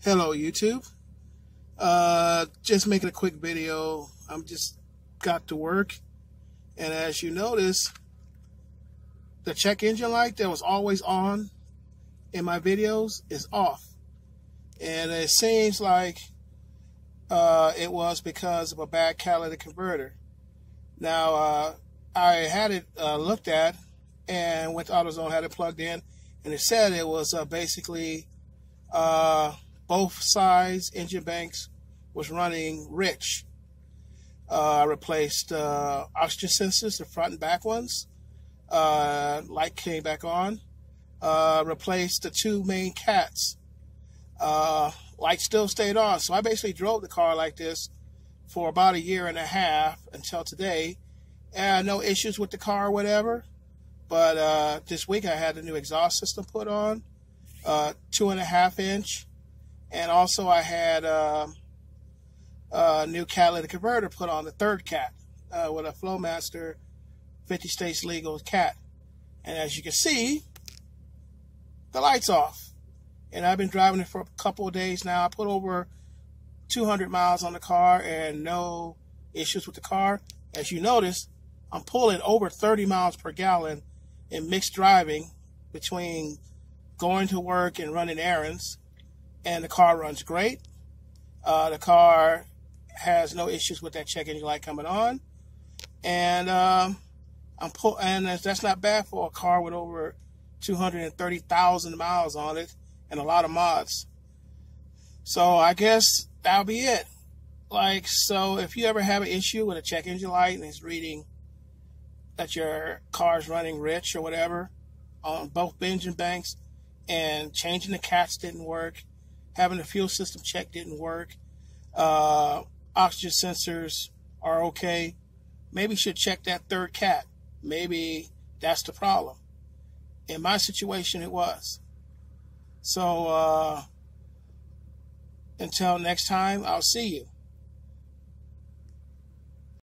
Hello YouTube. Just making a quick video. I'm just got to work, and as you notice, the check engine light that was always on in my videos is off, and it seems like it was because of a bad catalytic converter. Now I had it looked at, and went to AutoZone, had it plugged in, and it said it was basically both sides engine banks was running rich. I replaced oxygen sensors, the front and back ones. Light came back on. Replaced the two main cats. Light still stayed on. So I basically drove the car like this for about 1.5 years until today. And no issues with the car or whatever. But this week I had the new exhaust system put on, 2.5 inch. And also I had a new catalytic converter put on, the third cat, with a Flowmaster 50 states legal cat. And as you can see, the light's off. And I've been driving it for a couple of days now. I put over 200 miles on the car and no issues with the car. As you notice, I'm pulling over 30 miles per gallon in mixed driving between going to work and running errands. And the car runs great. The car has no issues with that check engine light coming on. And and that's not bad for a car with over 230,000 miles on it and a lot of mods. So I guess that'll be it. So if you ever have an issue with a check engine light and it's reading that your car's running rich or whatever on both engine banks, and changing the cats didn't work, having the fuel system check didn't work, oxygen sensors are okay, maybe you should check that third cat. Maybe that's the problem. In my situation, it was. So until next time, I'll see you.